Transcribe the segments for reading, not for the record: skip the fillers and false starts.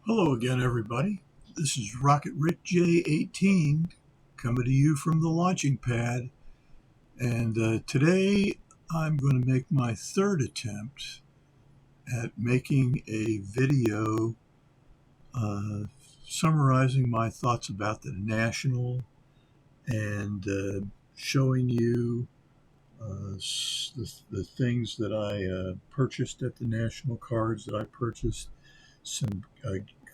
Hello again, everybody. This is Rocket Rick J18 coming to you from the launching pad. And today I'm going to make my third attempt at making a video summarizing my thoughts about the National and showing you the things that I purchased at the National, cards that I purchased, some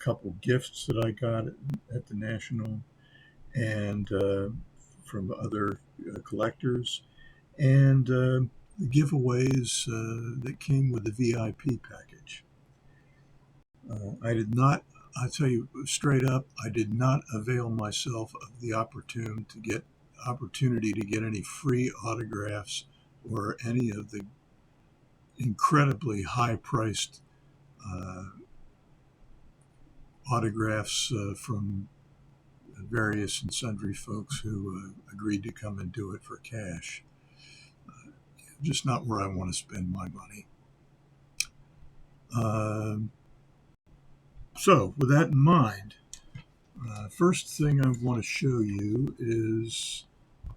couple gifts that I got at the National, and from other collectors, and the giveaways that came with the VIP package. I did not, I'll tell you straight up, I did not avail myself of the opportunity to get any free autographs or any of the incredibly high-priced autographs from various and sundry folks who agreed to come and do it for cash. Just not where I want to spend my money. So, with that in mind, first thing I want to show you is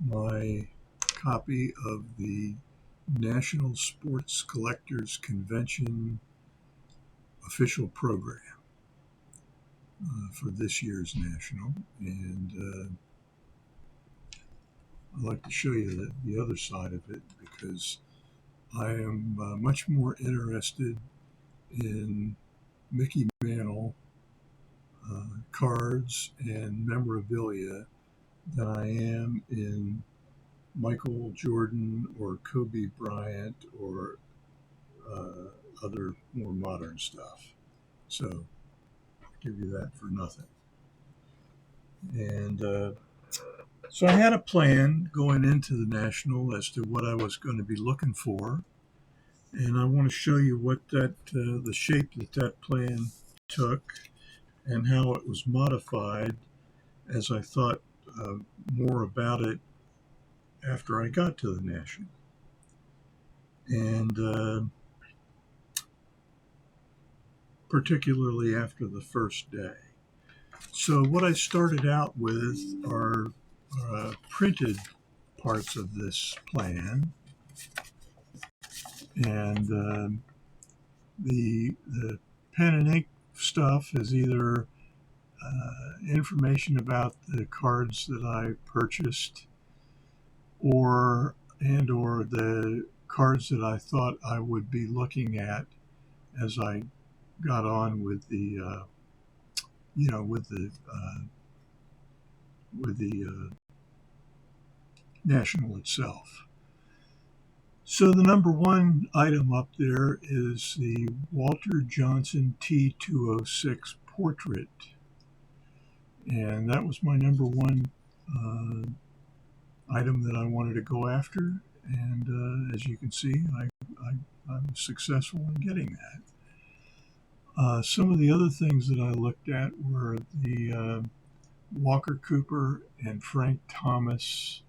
my copy of the National Sports Collectors Convention official program for this year's National. And I'd like to show you the other side of it, because I am much more interested in Mickey Mantle cards and memorabilia than I am in Michael Jordan or Kobe Bryant or other more modern stuff. So I'll give you that for nothing. And so I had a plan going into the National as to what I was going to be looking for. And I want to show you what the shape that plan took and how it was modified as I thought more about it after I got to the National. And particularly after the first day. So what I started out with are printed parts of this plan. And the pen and ink stuff is either information about the cards that I purchased, or the cards that I thought I would be looking at as I got on with the National itself. So the number one item up there is the Walter Johnson T206 portrait. And that was my number one item that I wanted to go after. And as you can see, I was successful in getting that. Some of the other things that I looked at were the Walker Cooper and Frank Thomas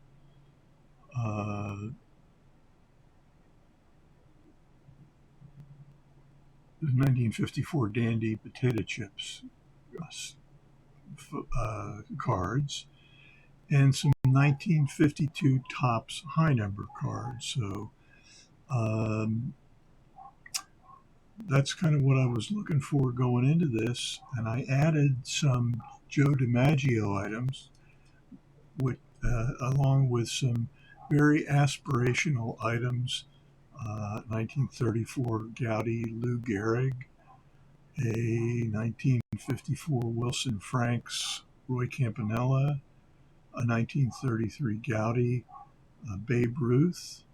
the 1954 Dandy potato chips cards, and some 1952 Topps high number cards. So that's kind of what I was looking for going into this. And I added some Joe DiMaggio items, along with some very aspirational items. 1934 Gowdy Lou Gehrig, a 1954 Wilson Franks Roy Campanella, a 1933 Gowdy Babe Ruth,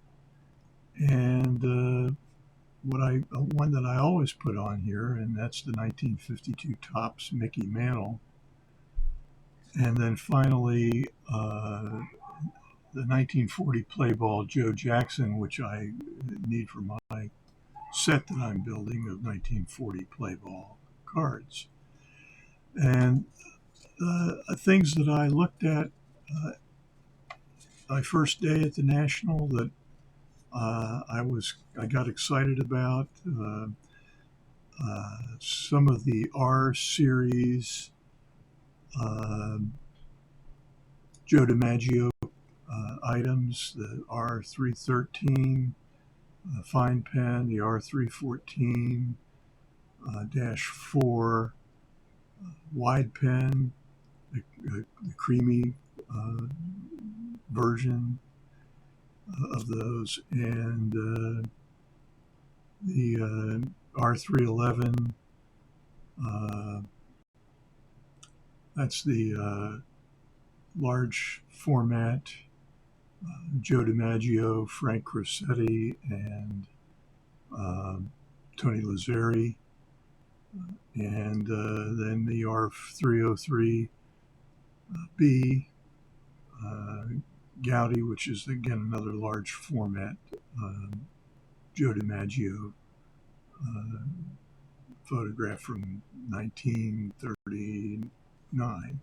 and one that I always put on here, and that's the 1952 Topps Mickey Mantle. And then finally, the 1940 play ball Joe Jackson, which I need for my set that I'm building of 1940 play ball cards. And things that I looked at my first day at the National that I got excited about. some of the R series Joe DiMaggio items, the R313 fine pen, the R314 -4 wide pen, the creamy version of those, and the R311. That's the large format Joe DiMaggio, Frank Crosetti, and Tony Lazzari. And then the R303B Goudy, which is again another large format Joe DiMaggio photograph from 1939.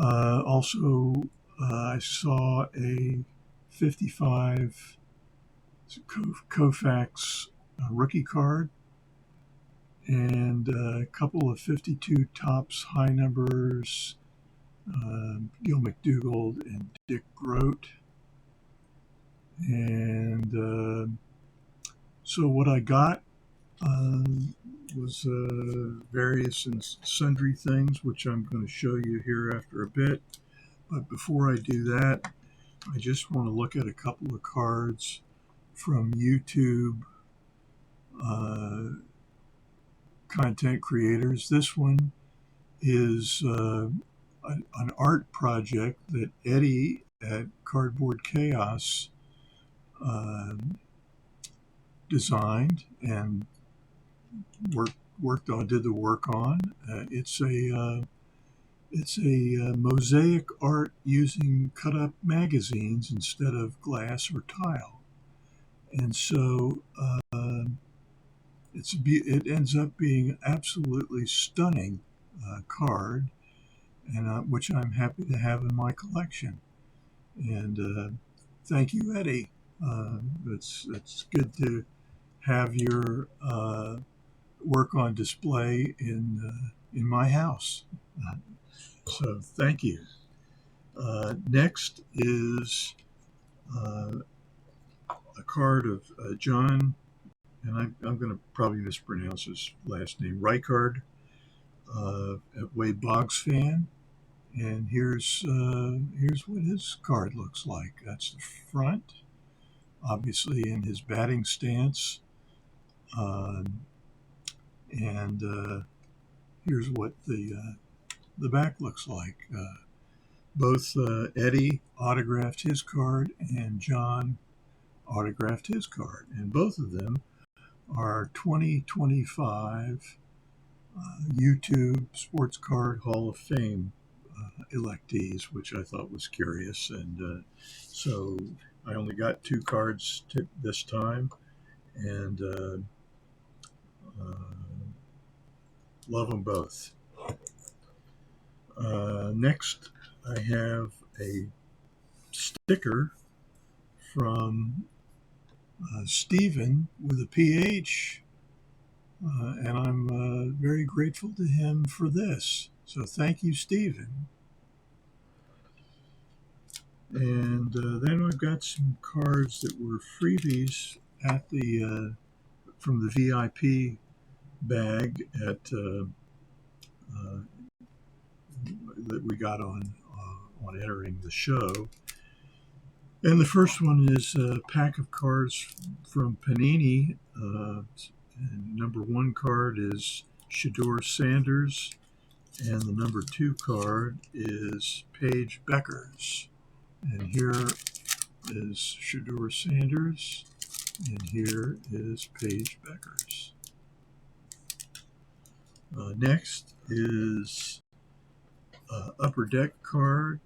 Also, I saw a 55 Koufax rookie card and a couple of 52 Topps high numbers, Gil McDougald and Dick Groat. And so what I got was various and sundry things, which I'm going to show you here after a bit. But before I do that, I just want to look at a couple of cards from YouTube content creators. This one is an art project that Eddy at Cardboard Chaos designed and did the work on. It's a mosaic art using cut up magazines instead of glass or tile, and so it ends up being an absolutely stunning card, and which I'm happy to have in my collection. And thank you, Eddy. It's good to have your work on display in my house. So thank you. Next is a card of John, and I'm going to probably mispronounce his last name, Reichard, at Wade Boggs fan. And here's what his card looks like. That's the front, obviously in his batting stance. And here's what the back looks like. Both Eddy autographed his card and John autographed his card. And both of them are 2025 YouTube Sports Card Hall of Fame electees, which I thought was curious. And so I only got 2 cards this time. And love them both. Next, I have a sticker from Stephen with a PH, and I'm very grateful to him for this. So thank you, Stephen. And then I've got some cards that were freebies at the from the VIP bag at that we got on entering the show. And the first one is a pack of cards from Panini. And number 1 card is Shedeur Sanders, and the number 2 card is Paige Beckers. And here is Shedeur Sanders, and here is Paige Beckers. Next is Upper Deck card,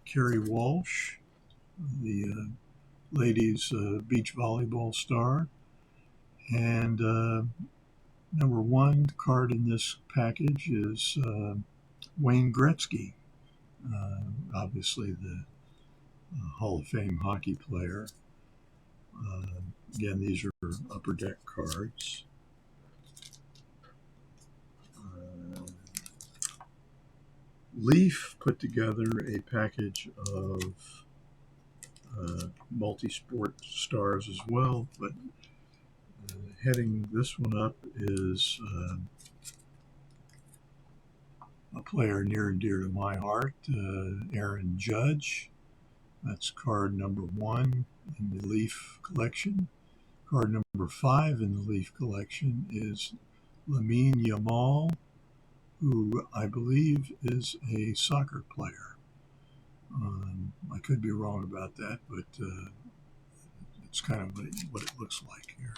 Kerry Walsh, the ladies beach volleyball star. And number 1 card in this package is Wayne Gretzky, obviously the Hall of Fame hockey player. Again, these are Upper Deck cards. Leaf put together a package of multi-sport stars as well, but heading this one up is a player near and dear to my heart, Aaron Judge. That's card number 1 in the Leaf collection. Card number 5 in the Leaf collection is Lamine Yamal, who I believe is a soccer player. I could be wrong about that, but it's kind of what it looks like here.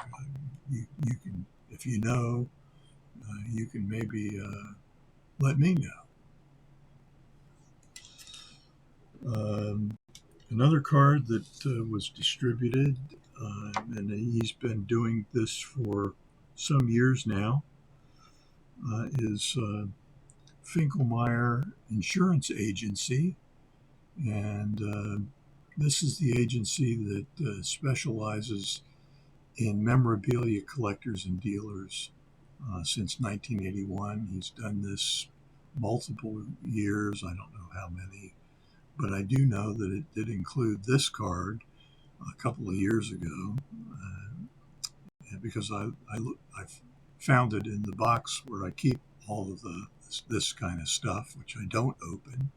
You can, if you know, you can maybe let me know. Another card that was distributed, and he's been doing this for some years now, is Finkelmeyer Insurance Agency. And this is the agency that specializes in memorabilia collectors and dealers since 1981. He's done this multiple years. I don't know how many, but I do know that it did include this card a couple of years ago, because I found it in the box where I keep all of this kind of stuff, which I don't open.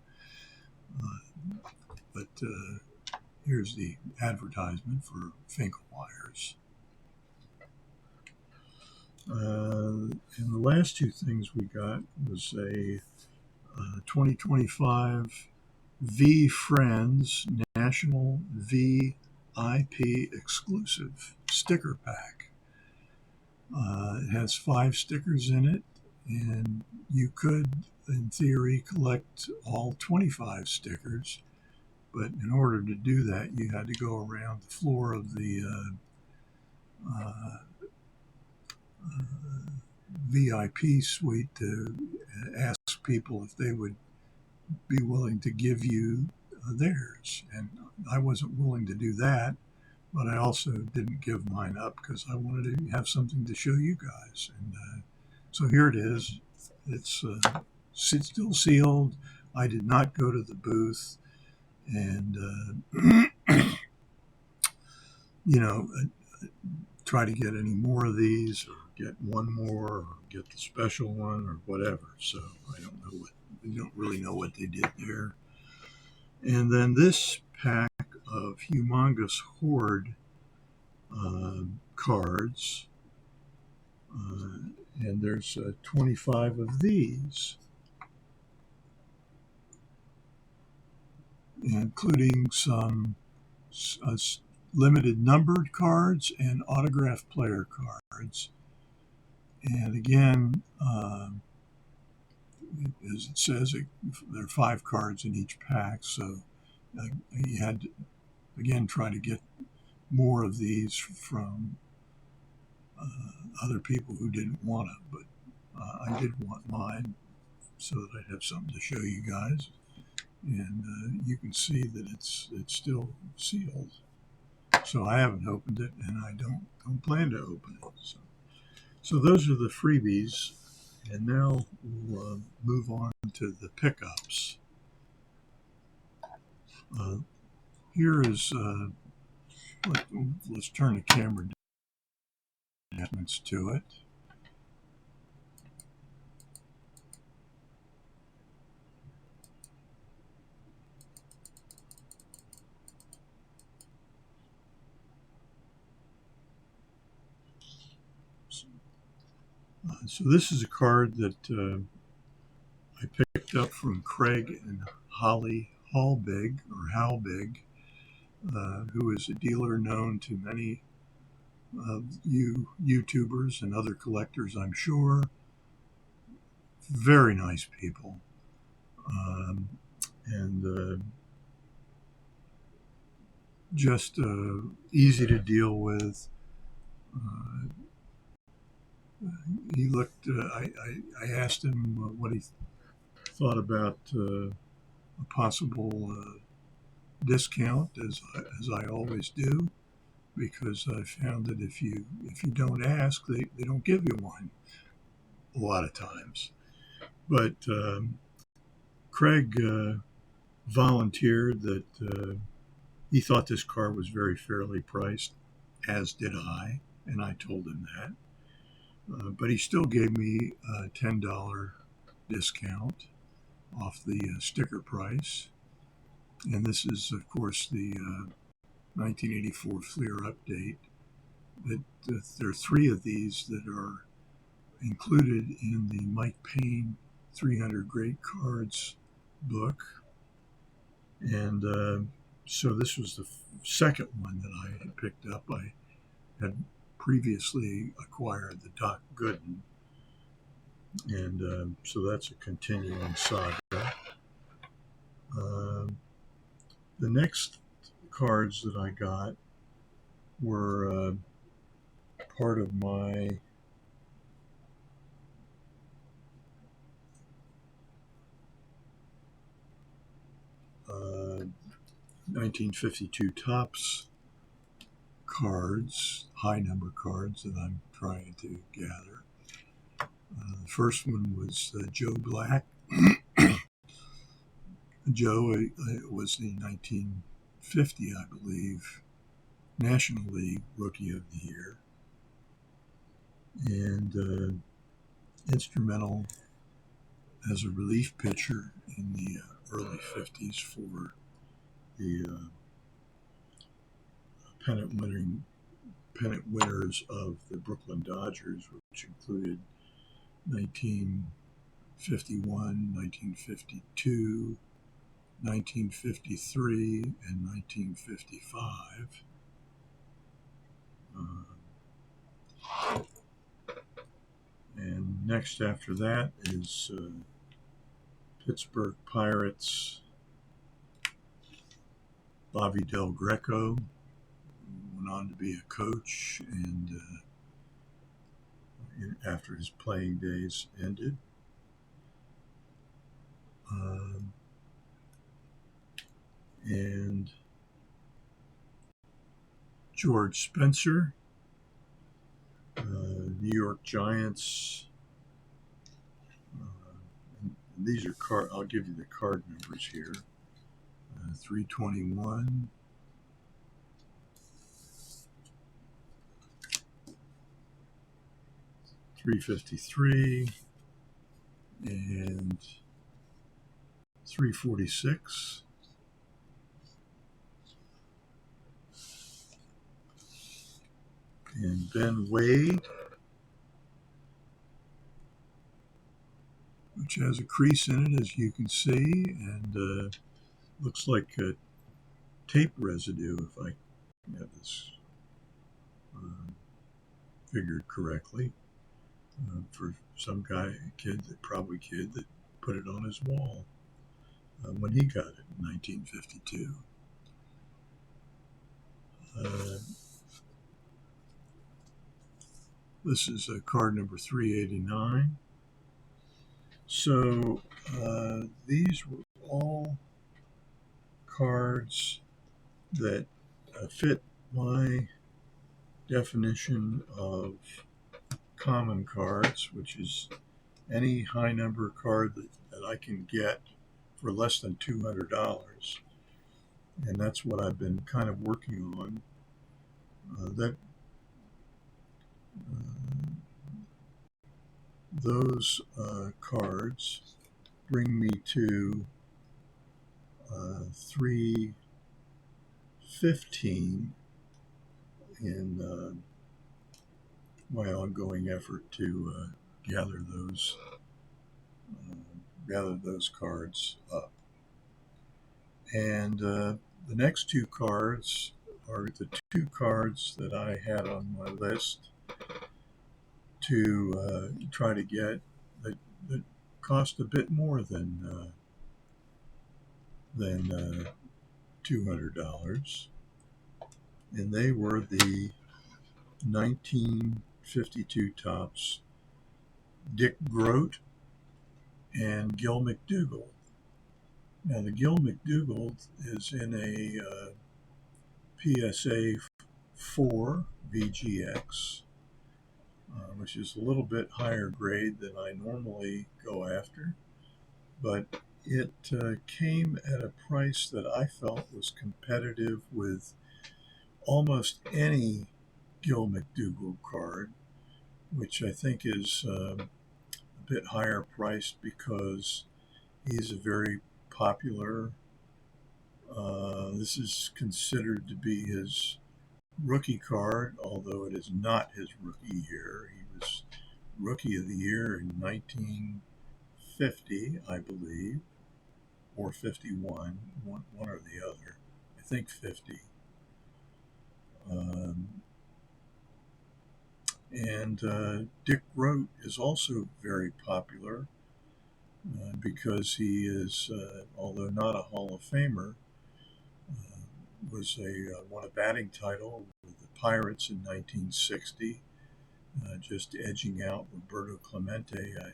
But here's the advertisement for Finkelmeyers. And the last two things we got was a 2025 V Friends National VIP exclusive sticker pack. It has 5 stickers in it, and you could, in theory, collect all 25 stickers. But in order to do that, you had to go around the floor of the VIP suite to ask people if they would be willing to give you theirs. And I wasn't willing to do that, but I also didn't give mine up because I wanted to have something to show you guys. And so here it is. It's still sealed. I did not go to the booth. And, try to get any more of these, or get one more, or get the special one, or whatever. So I don't really know what they did there. And then this pack of Humongous Horde cards, and there's 25 of these, including some limited numbered cards and autographed player cards. And again, as it says, there are 5 cards in each pack, so you had to, again, try to get more of these from other people who didn't want it, but I did want mine so that I'd have something to show you guys. And you can see that it's still sealed. So I haven't opened it, and I don't plan to open it. So those are the freebies, and now we'll move on to the pickups. Here is, let's turn the camera to it. So this is a card that I picked up from Craig and Holly Hallbig, or Howbig, who is a dealer known to many of you YouTubers and other collectors, I'm sure. Very nice people. And just easy to deal with. He looked, I asked him what he thought about a possible discount, as I always do. because I found that if you don't ask, they don't give you one a lot of times. But Craig volunteered that he thought this car was very fairly priced, as did I, and I told him that. But he still gave me a $10 discount off the sticker price. And this is, of course, the 1984 Fleer update. There are 3 of these that are included in the Mike Payne 300 Great Cards book. And so this was the second one that I had picked up. I had previously acquired the Doc Gooden. And so that's a continuing saga. The next cards that I got were part of my uh, 1952 Topps cards, high number cards that I'm trying to gather. The first one was Joe Black. Joe was the 1950, I believe, National League Rookie of the Year, and instrumental as a relief pitcher in the early 50s for the pennant winners of the Brooklyn Dodgers, which included 1951, 1952, 1953, and 1955. And next after that is Pittsburgh Pirates Bobby Del Greco, who went on to be a coach and after his playing days ended. And George Spencer, New York Giants. And these are I'll give you the card numbers here. 321, 353, and 346. And Ben Wade, which has a crease in it, as you can see, and looks like a tape residue, if I have this figured correctly, for some kid that put it on his wall when he got it in 1952. This is card number 389. So these were all cards that fit my definition of common cards, which is any high number card that I can get for less than $200. And that's what I've been kind of working on. Those cards bring me to 315 in my ongoing effort to gather those cards up. And the next 2 cards are the 2 cards that I had on my list to try to get that cost a bit more than $200, and they were the 1952 Topps Dick Groat and Gil McDougald. Now the Gil McDougald is in a PSA 84 VGX, which is a little bit higher grade than I normally go after, but it came at a price that I felt was competitive with almost any Gil McDougald card, which I think is a bit higher priced because he's a very popular. This is considered to be his rookie card, although it is not his rookie year. He was Rookie of the Year in 1950, I believe, or 51, one or the other. I think 50. And Dick Groat is also very popular because he is, although not a Hall of Famer, won a batting title with the Pirates in 1960, just edging out Roberto Clemente. I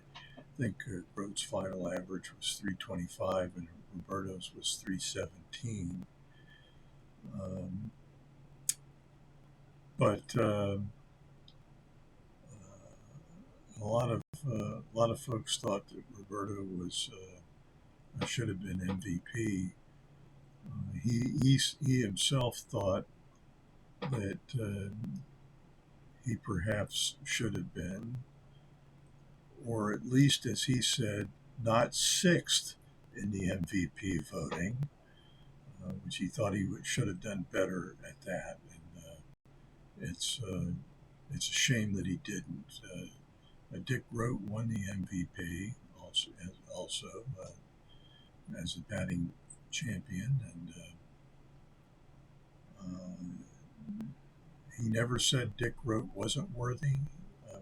think Groat's final average was 325 and Roberto's was 317. But a lot of folks thought that Roberto should have been MVP. He himself thought that he perhaps should have been, or at least, as he said, not sixth in the MVP voting, which he thought he should have done better at that. And it's a shame that he didn't. Dick Groat won the MVP also as a batting champion, and he never said Dick Groat wasn't worthy.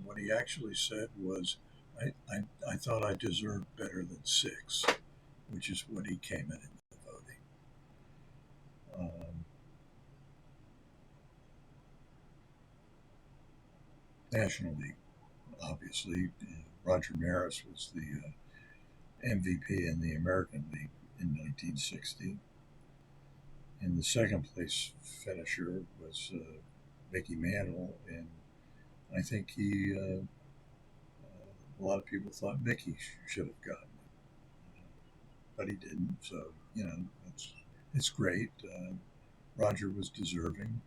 What he actually said was, I thought I deserved better than six, which is what he came in the voting. National League, obviously, Roger Maris was the MVP in the American League in 1960. And the second place finisher was Mickey Mantle, and I think a lot of people thought Mickey should have gotten it, but he didn't. So, it's great. Roger was deserving,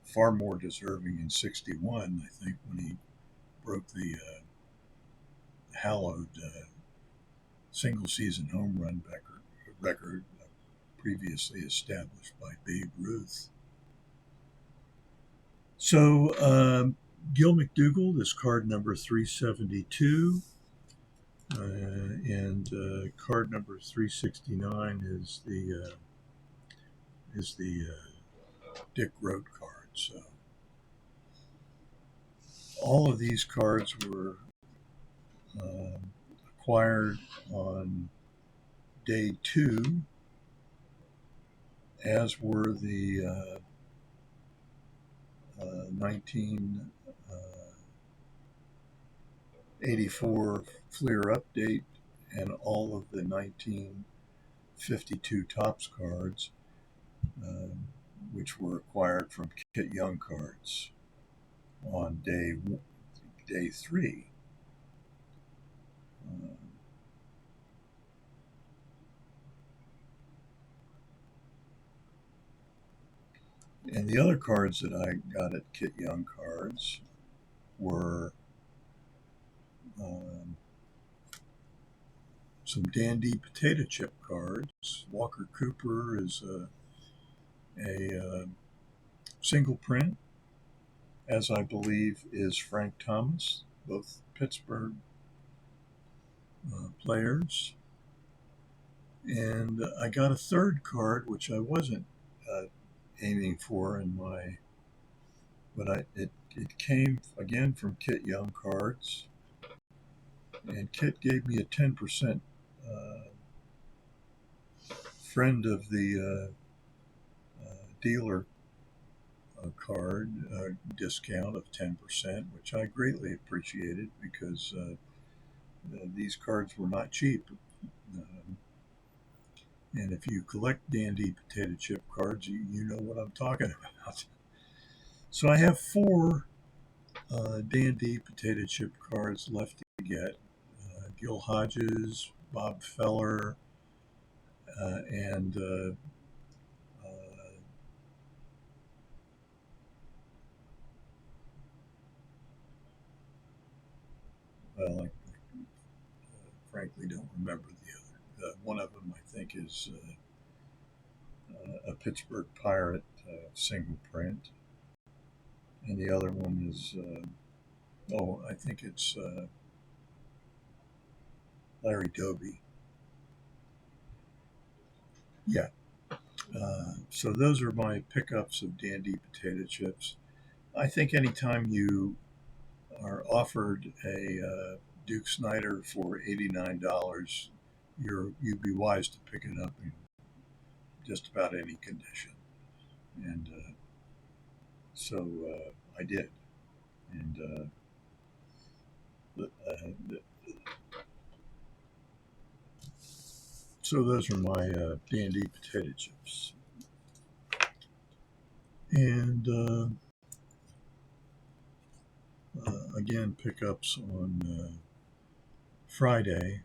far more deserving in 61, I think, when he broke the hallowed single season home run record previously established by Babe Ruth. So Gil McDougald is card number 372, and card number 369 is the Dick Groat card. So all of these cards were acquired on day 2, as were the 1984 Fleer update and all of the 1952 Topps cards, which were acquired from Kit Young cards on day 3. And the other cards that I got at Kit Young Cards were some Dandy potato chip cards. Walker Cooper is a single print, as I believe is Frank Thomas, both Pittsburgh players. And I got a third card, which I wasn't aiming for but it came again from Kit Young Cards, and Kit gave me a 10% friend of the dealer card discount of 10%, which I greatly appreciated because these cards were not cheap. And if you collect Dandy potato chip cards, you know what I'm talking about. So I have four Dandy potato chip cards left to get. Gil Hodges, Bob Feller, and well, I frankly don't remember the other. One of them, I think, is a Pittsburgh Pirate single print, and the other one is I think it's Larry Doby. Yeah. So those are my pickups of Dandy potato chips. I think anytime you are offered a Duke Snider for $89, you'd be wise to pick it up in just about any condition. And so I did. And so those are my Dandy potato chips. And again, pickups on Friday,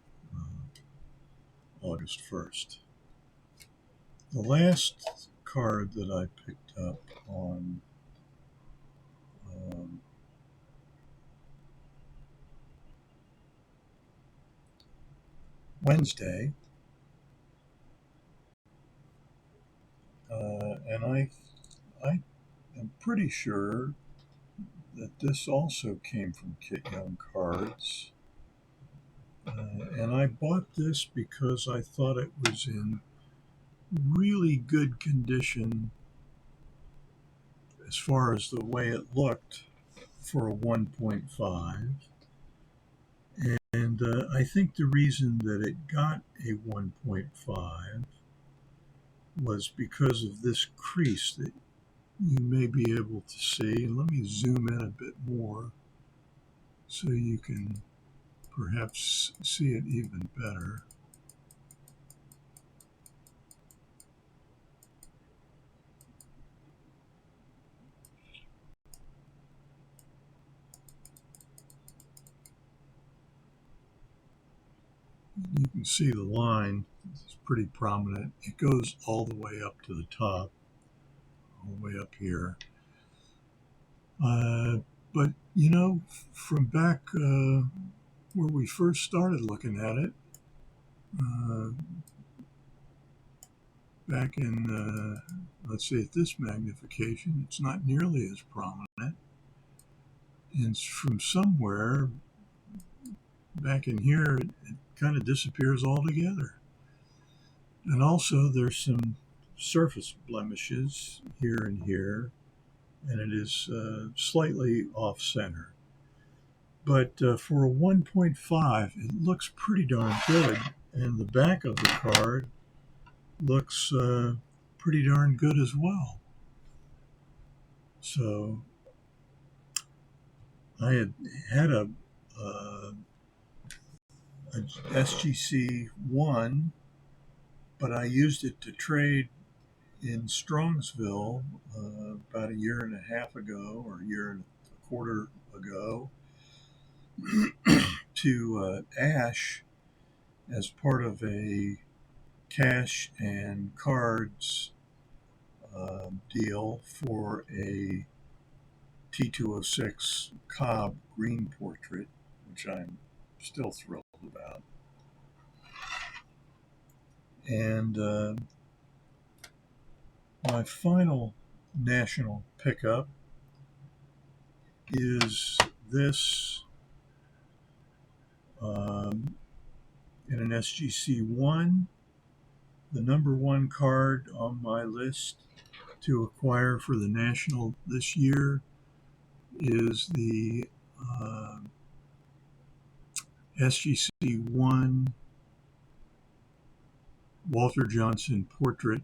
August 1st. The last card that I picked up on Wednesday, and I am pretty sure that this also came from Kit Young Cards. And I bought this because I thought it was in really good condition as far as the way it looked for a 1.5. And I think the reason that it got a 1.5 was because of this crease that you may be able to see. And let me zoom in a bit more so you can perhaps see it even better. You can see the line is pretty prominent. It goes all the way up to the top, all the way up here. But, you know, from back where we first started looking at it, back in, let's say at this magnification, it's not nearly as prominent. And from somewhere back in here, it kind of disappears altogether. And also there's some surface blemishes here and here, and it is slightly off center. But for a 1.5, it looks pretty darn good. And the back of the card looks pretty darn good as well. So I had a SGC 1, but I used it to trade in Strongsville about a year and a half ago, or a year and a quarter ago, to Ash as part of a cash and cards deal for a T206 Cobb green portrait, which I'm still thrilled about. And my final national pickup is this in an SGC 1. The number one card on my list to acquire for the National this year is the SGC 1 Walter Johnson portrait.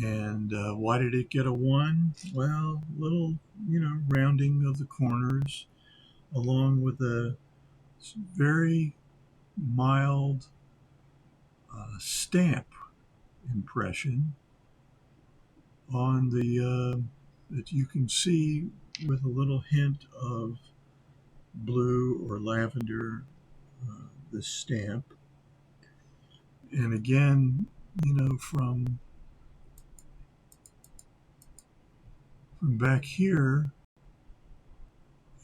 And why did it get a 1? Well, little, rounding of the corners, along with a very mild stamp impression on the that you can see with a little hint of blue or lavender, this stamp. And again, from back here,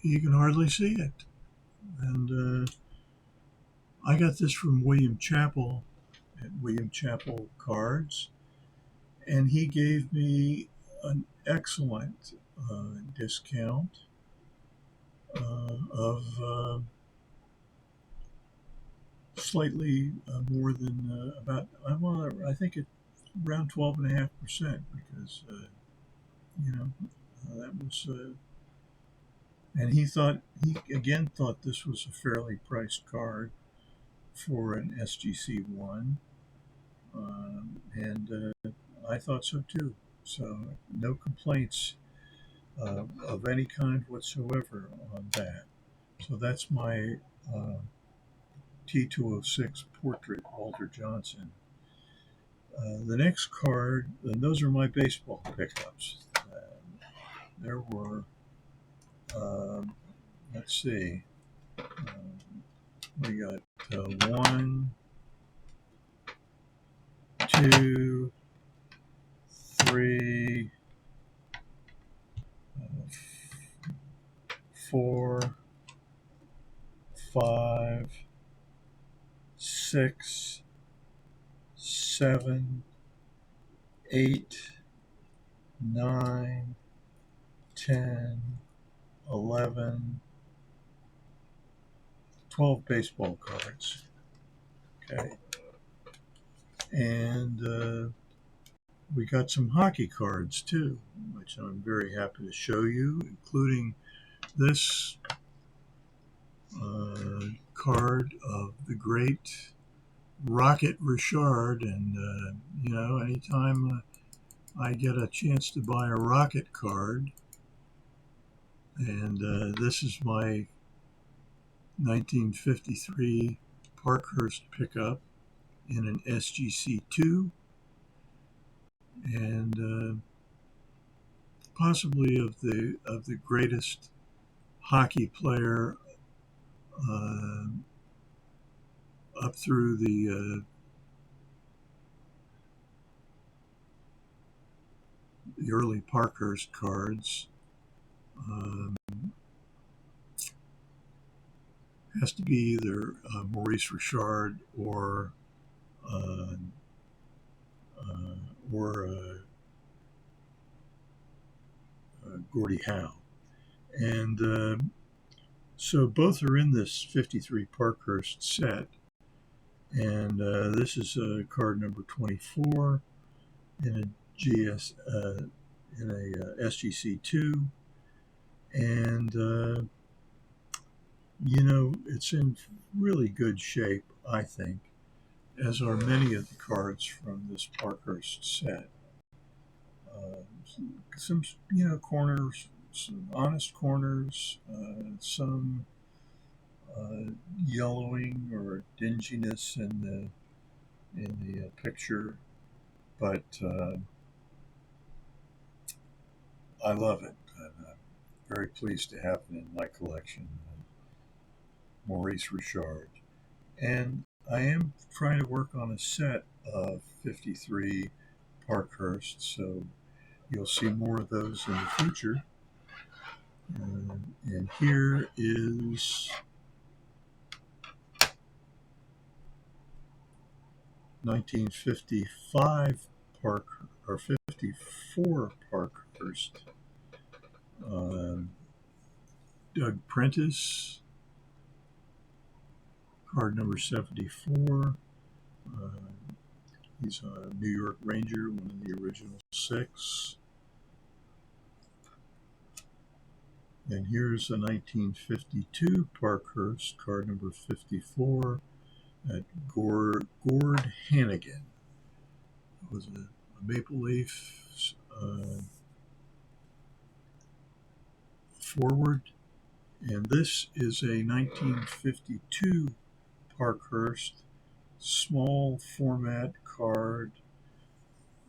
you can hardly see it. And I got this from William Chappell at William Chappell Cards, and he gave me an excellent discount of slightly more than I think it around 12.5%, because that was and he again thought this was a fairly priced card for an SGC1, and I thought so too. So no complaints of any kind whatsoever on that. So that's my T206 portrait, Walter Johnson. The next card, and those are my baseball pickups. There were, let's see, we got 1, 2, 3, 4, 5, 6, 7, 8, 9, 10, 11, 12 baseball cards. Okay. And we got some hockey cards too, which I'm very happy to show you, including this card of the great Rocket Richard. And, anytime I get a chance to buy a Rocket card, and this is my 1953 Parkhurst pickup in an SGC2, and possibly of the greatest hockey player up through the early Parkhurst cards. Has to be either Maurice Richard or Gordie Howe. And so both are in this 53 Parkhurst set. And this is card number 24 in a SGC2. And it's in really good shape, I think, as are many of the cards from this Parkhurst set. Some corners, some honest corners, some yellowing or dinginess in the picture, but I love it. I'm very pleased to have it in my collection, Maurice Richard. And I am trying to work on a set of 53 Parkhurst, so you'll see more of those in the future. And here is 1955 or 54 Parkhurst. Doug Prentice, card number 74. He's a New York Ranger, one of the original 6. And here's a 1952 Parkhurst, card number 54, at Gord Hannigan. It was a maple leaf forward. And this is a 1952 Parkhurst small format card.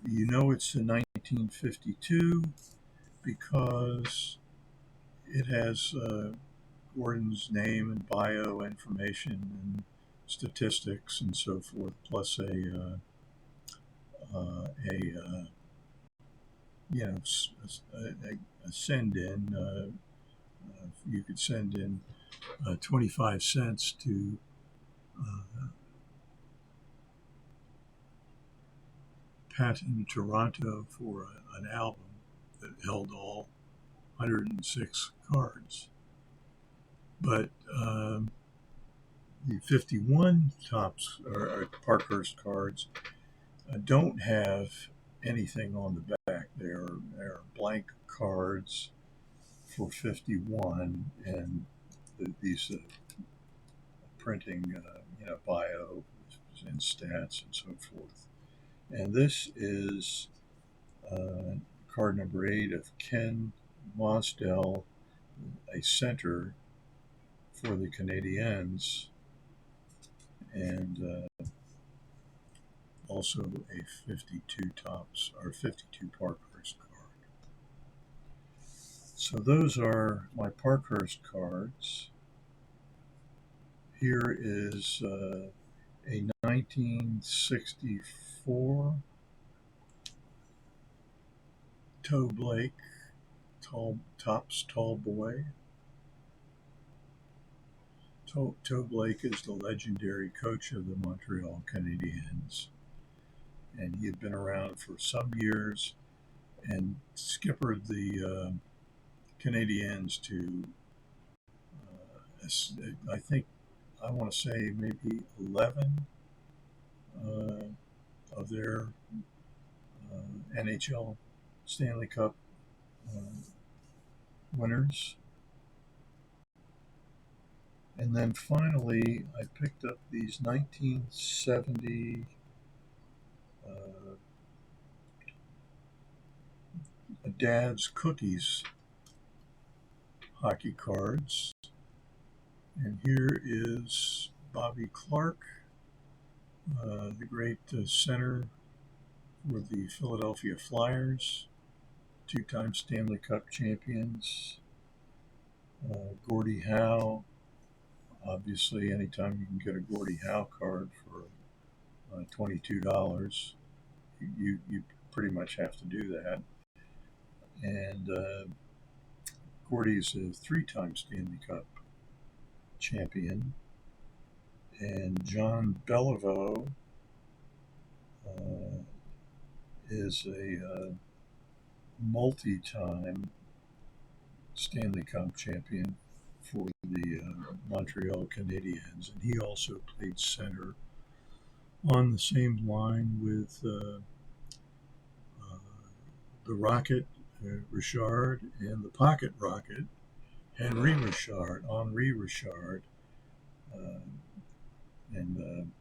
It's a 1952 because it has Gordon's name and bio information and statistics and so forth, plus a send in. You could send in 25 cents to Pat in Toronto for an album that held all 106 cards. But the 51 tops or Parkhurst cards don't have anything on the back. They're blank cards for 51, and these printing, bio and stats and so forth. And this is card number 8 of Ken Mosdell, a center for the Canadiens, and also a 52 tops or 52 Parkhurst card. So those are my Parkhurst cards. Here is a 1964 Toe Blake Tall Boy. Toe Blake is the legendary coach of the Montreal Canadiens, and he had been around for some years and skippered the Canadiens to, I want to say maybe 11 of their NHL Stanley Cup winners. And then finally, I picked up these 1970 Dad's Cookies hockey cards. And here is Bobby Clarke, the great center for the Philadelphia Flyers, 2-time Stanley Cup champions. Gordie Howe. Obviously, anytime you can get a Gordie Howe card for $22, you pretty much have to do that. And Gordie's a 3-time Stanley Cup champion. And John Beliveau is a multi-time Stanley Cup champion for the Montreal Canadiens, and he also played center on the same line with the Rocket Richard and the Pocket Rocket Henri Richard, and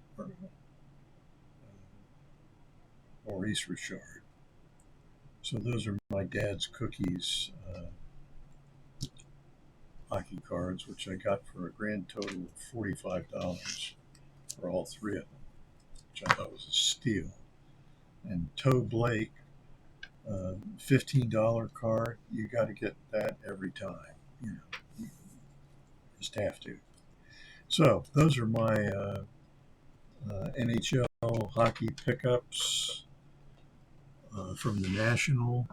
Maurice Richard. So those are my Dad's Cookies hockey cards, which I got for a grand total of $45 for all 3 of them, which I thought was a steal. And Toe Blake, $15 card, you got to get that every time. You just have to. So those are my NHL hockey pickups from the National.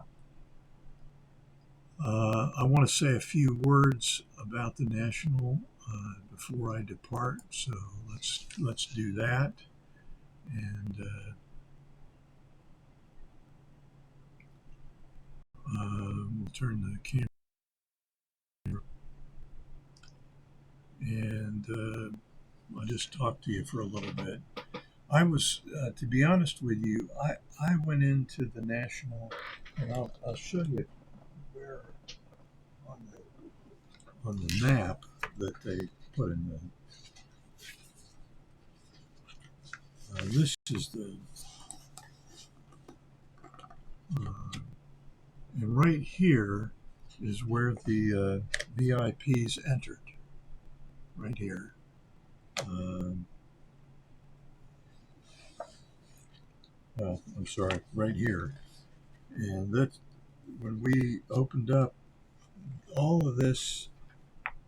I want to say a few words about the National before I depart, so let's do that. And we'll turn the camera, and I'll just talk to you for a little bit. I was, to be honest with you, I went into the National, and I'll show you where on the map that they put in the. This is the. And right here is where the VIPs entered. Right here. Well, I'm sorry, right here. And when we opened up, all of this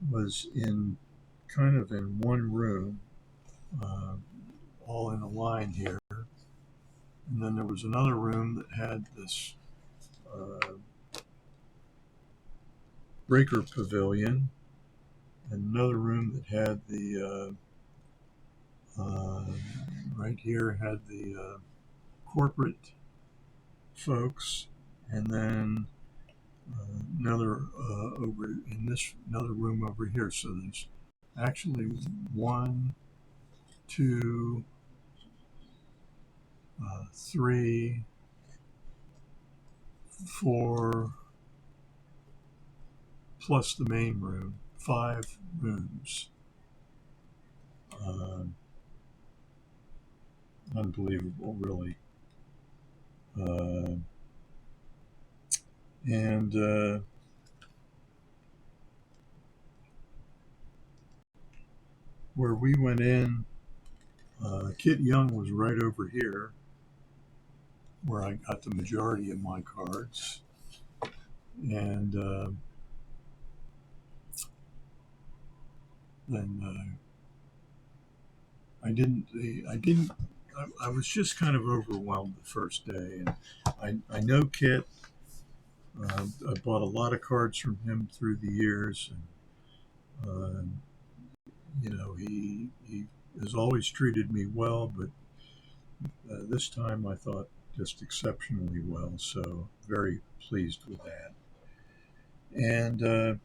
was in kind of in one room, uh, all in a line here. And then there was another room that had this breaker pavilion, and another room that had the right here had the corporate folks, and then another over in this another room over here. So there's actually one, two, three, four, plus the main room, 5 rooms. Unbelievable, really. And where we went in, Kit Young was right over here, where I got the majority of my cards. And then I was just kind of overwhelmed the first day. And I know Kit. I bought a lot of cards from him through the years. And, he has always treated me well, but this time I thought just exceptionally well. So very pleased with that. And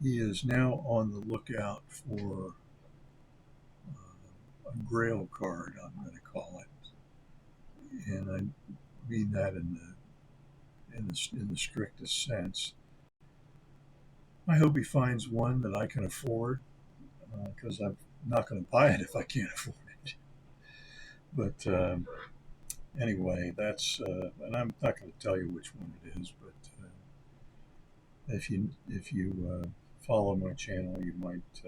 he is now on the lookout for a Grail card, I'm going to call it, and I mean that in the strictest sense. I hope he finds one that I can afford, because I'm not going to buy it if I can't afford it. But anyway, that's and I'm not going to tell you which one it is, but if you follow my channel, you might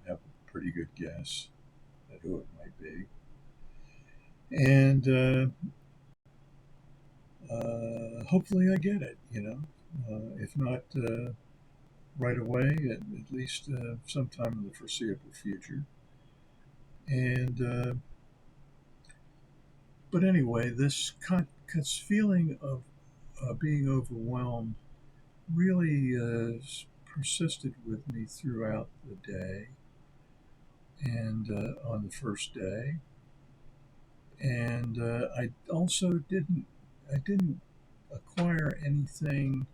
have a pretty good guess at who it might be. And hopefully I get it, if not right away, at least sometime in the foreseeable future. And but anyway, this feeling of being overwhelmed really persisted with me throughout the day, and on the first day. And I also didn't acquire anything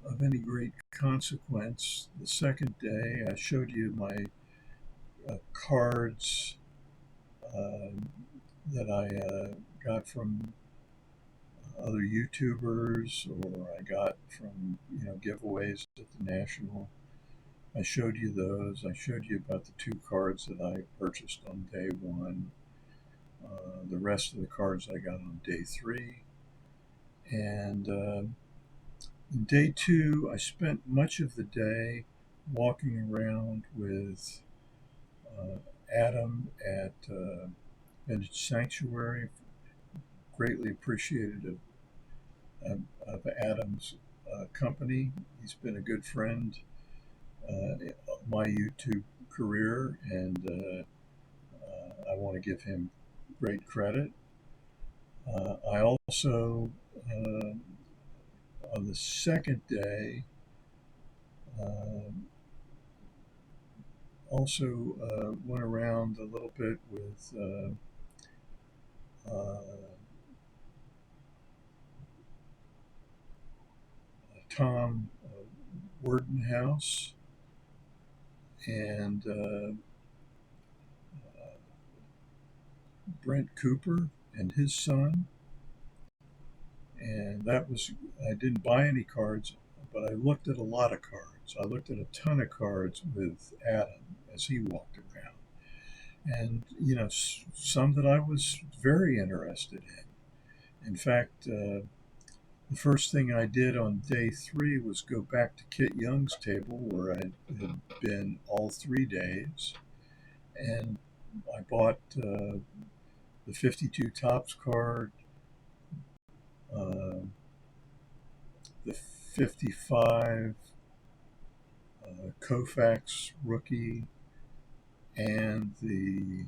of any great consequence. The second day, I showed you my cards that I got from other YouTubers, or I got from giveaways at the National. I showed you those. I showed you about the 2 cards that I purchased on day 1. The rest of the cards I got on day 3. And in day 2, I spent much of the day walking around with Adam at Vintage Sanctuary. Greatly appreciated of Adam's company. He's been a good friend my YouTube career, and I want to give him great credit. I also, on the second day, also went around a little bit with Tom Werdenhause and Brent Cooper and his son. And I didn't buy any cards, but I looked at a lot of cards. I looked at a ton of cards with Adam as he walked around. And, some that I was very interested in. In fact, the first thing I did on day 3 was go back to Kit Young's table, where I had been all 3 days, and I bought the 52 Tops card, the 55 Koufax rookie, and the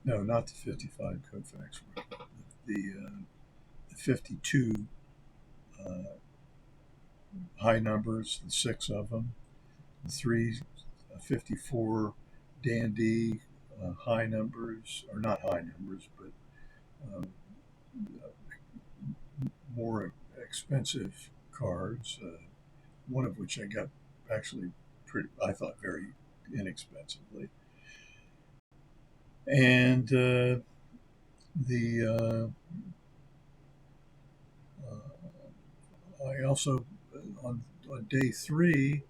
no, not the 55 Koufax rookie, the 52 high numbers, the 6 of them, the 3 54 Dandy high numbers, or not high numbers, but um, more expensive cards, one of which I got actually I thought very inexpensively. And I also, on day 3,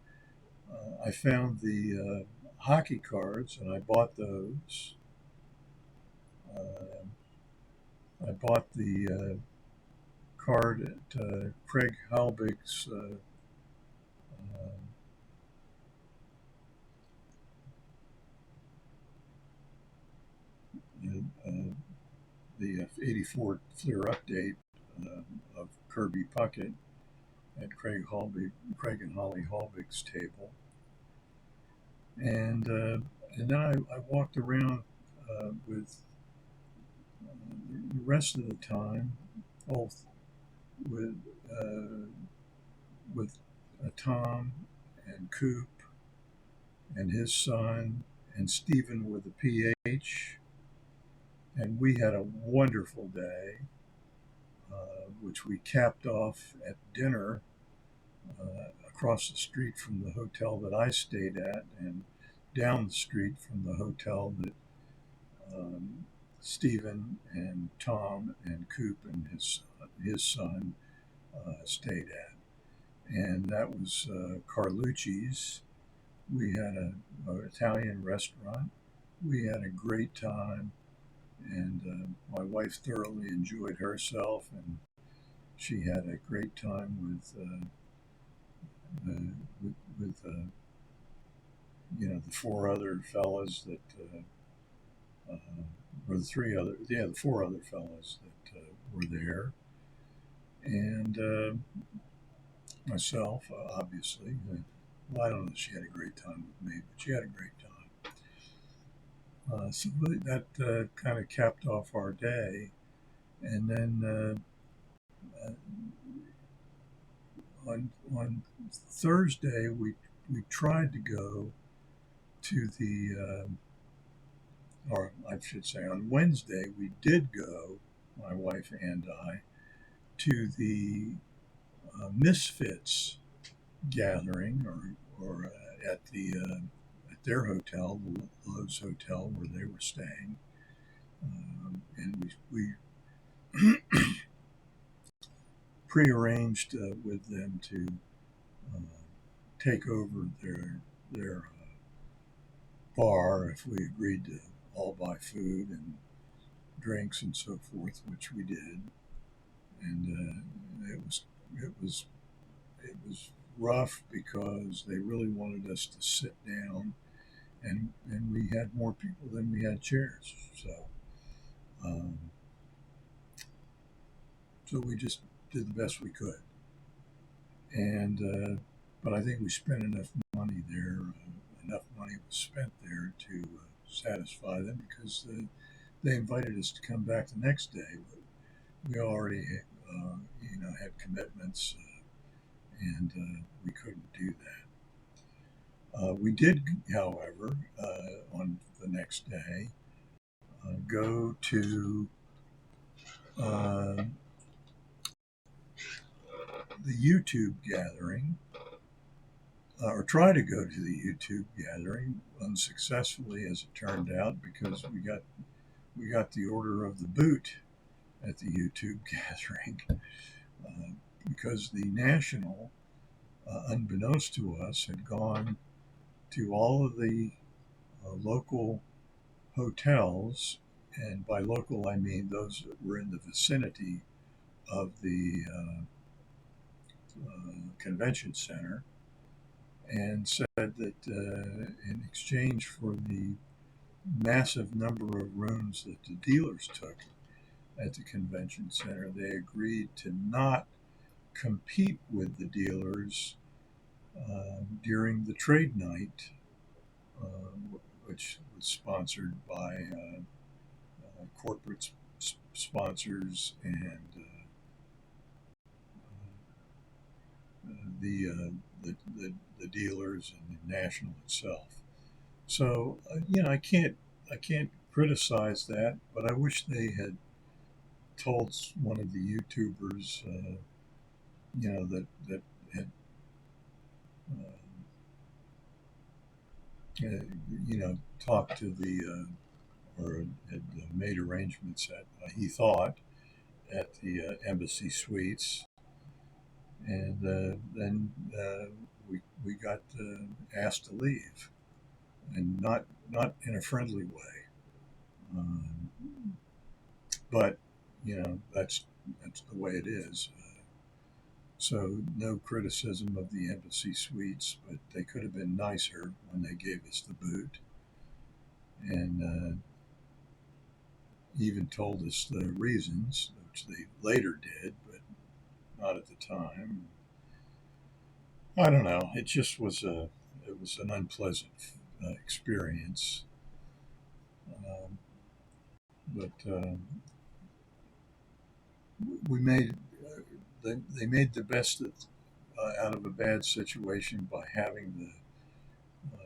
I found the hockey cards, and I bought those. I bought the card at Craig Halbig's the 84 Fleer update of Kirby Puckett at Craig and Holly Halbig's table. And then I walked around with the rest of the time, both with Tom and Coop and his son and Stephen with a PH, and we had a wonderful day, which we capped off at dinner across the street from the hotel that I stayed at, and down the street from the hotel that Stephen and Tom and Coop and his son stayed at. And that was Carlucci's. We had an Italian restaurant. We had a great time, and my wife thoroughly enjoyed herself, and she had a great time with the 4 other fellas that or the 4 other fellas that were there, and myself, obviously. Well, I don't know if she had a great time with me, but she had a great time. So that kind of capped off our day, and then on Thursday we tried to go to the or I should say on Wednesday we did go, my wife and I, to the Misfits gathering, or at at their hotel, the Lowe's Hotel where they were staying, and we prearranged with them to take over their bar if we agreed to all buy food and drinks and so forth, which we did, and it was rough because they really wanted us to sit down, and we had more people than we had chairs, so we just did the best we could, and but I think we spent enough money there. Enough money was spent there to satisfy them, because they invited us to come back the next day, but we already had commitments, and we couldn't do that. We did, however, on the next day, go to the YouTube gathering, or try to go to the YouTube gathering, unsuccessfully as it turned out, because we got the order of the boot at the YouTube gathering, because the National, unbeknownst to us, had gone to all of the local hotels, and by local I mean those that were in the vicinity of the convention center, and said that in exchange for the massive number of rooms that the dealers took at the convention center, they agreed to not compete with the dealers during the trade night, which was sponsored by corporate sponsors and the dealers and the national itself. So I can't criticize that, but I wish they had told one of the YouTubers, that had talked to the or had made arrangements at he thought at the embassy suites, and then we got asked to leave, and not in a friendly way, but that's the way it is. So no criticism of the embassy suites, but they could have been nicer when they gave us the boot, and even told us the reasons, which they later did, but not at the time. I don't know. It just was an unpleasant experience, but we made they made the best out of a bad situation by having the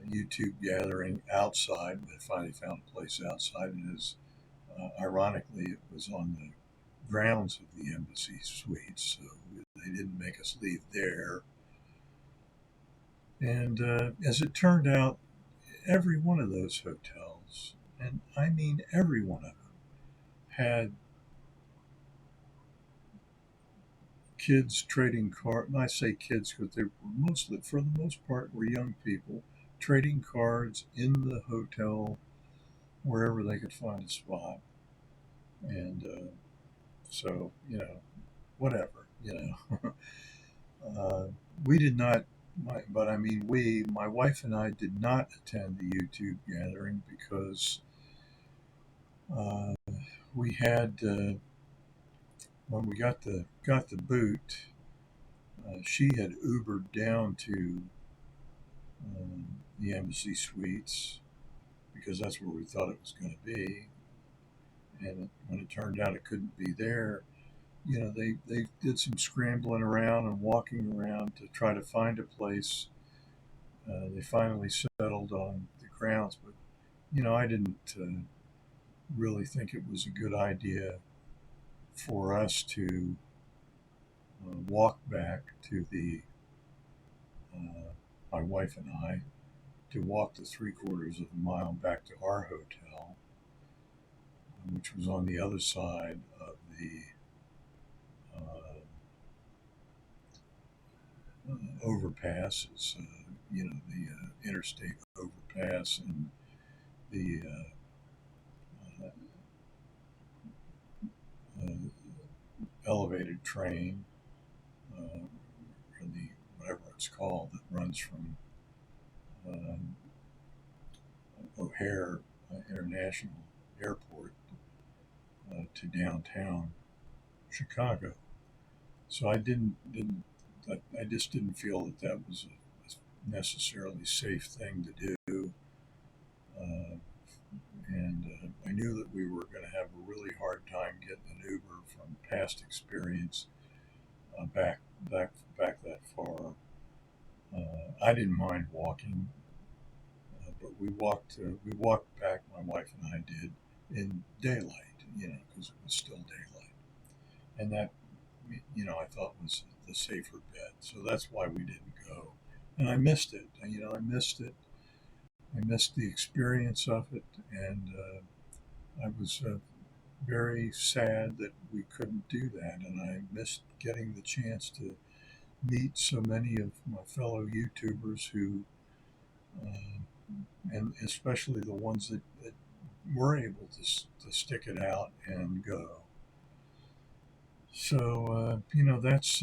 YouTube gathering outside. They finally found a place outside, and ironically, it was on the grounds of the embassy suites, so they didn't make us leave there. And as it turned out, every one of those hotels, and I mean every one of them, had kids trading cards. And I say kids because they were mostly, for the most part, were young people trading cards in the hotel wherever they could find a spot. And so, whatever, we did not, my wife and I did not attend the YouTube gathering because we had, when we got the boot, she had Ubered down to the embassy suites because that's where we thought it was going to be. And when it turned out it couldn't be there, they did some scrambling around and walking around to try to find a place. They finally settled on the grounds, but I didn't really think it was a good idea for us to walk back to the my wife and I to walk the 3/4 of a mile back to our hotel, which was on the other side of the overpasses, the interstate overpass and the elevated train, or the whatever it's called, that runs from O'Hare International Airport to downtown Chicago. So I just didn't feel that was a necessarily safe thing to do, and I knew that we were going to have a really hard time getting an Uber from past experience back that far. I didn't mind walking, but we walked back. My wife and I did in daylight, because it was still daylight, and that I thought was the safer bet. So that's why we didn't go, and I missed it. I missed it. I missed the experience of it, and I was very sad that we couldn't do that, and I missed getting the chance to meet so many of my fellow YouTubers who, and especially the ones that were able to stick it out and go. So that's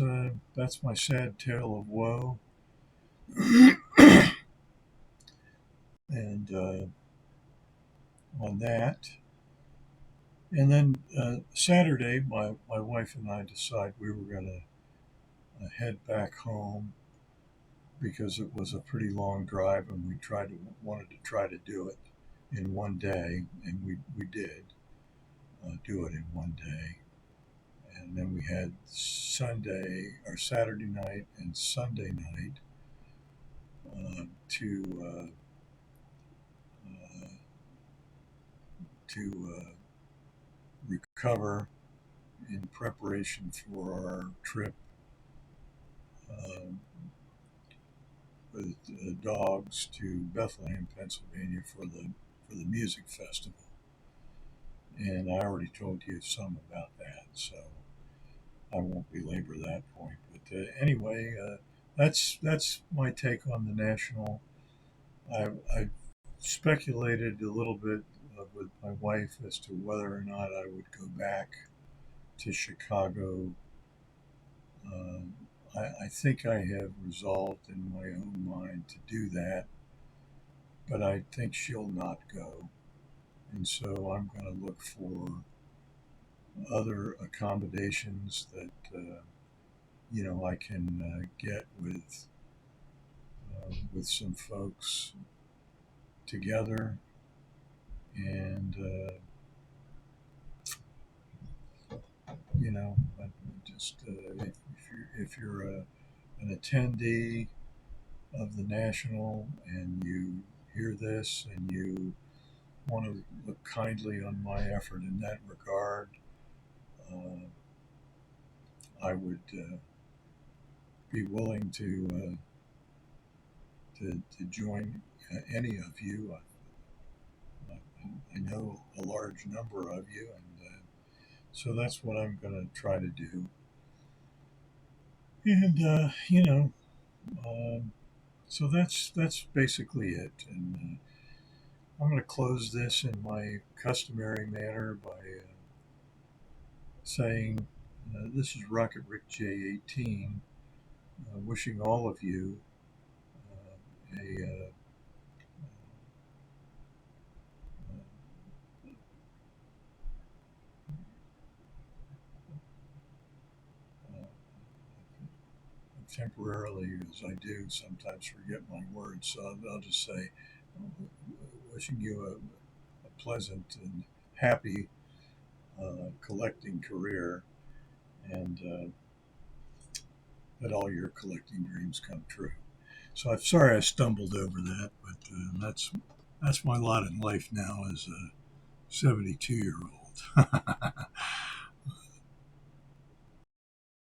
my sad tale of woe. and on that. And then Saturday, my wife and I decided we were going to head back home because it was a pretty long drive, and we wanted to try to do it in one day, and we did do it in one day. And then we had Saturday night and Sunday night to recover in preparation for our trip with dogs to Bethlehem, Pennsylvania for the music festival. And I already told you some about that, so I won't belabor that point. But anyway, that's my take on the National. I speculated a little bit with my wife as to whether or not I would go back to Chicago. I think I have resolved in my own mind to do that, but I think she'll not go. And so I'm going to look for other accommodations that, I can get with some folks together. And, just if you're an attendee of the National and you hear this and you want to look kindly on my effort in that regard, I would be willing to join any of you. I know a large number of you, and so that's what I'm going to try to do. And so that's basically it. And I'm going to close this in my customary manner by saying, this is Rocket Rick J18, wishing all of you a temporarily, as I do sometimes forget my words, so I'll just say, wishing you a pleasant and happy collecting career, and that all your collecting dreams come true. So I'm sorry I stumbled over that, but that's my lot in life now as a 72-year-old.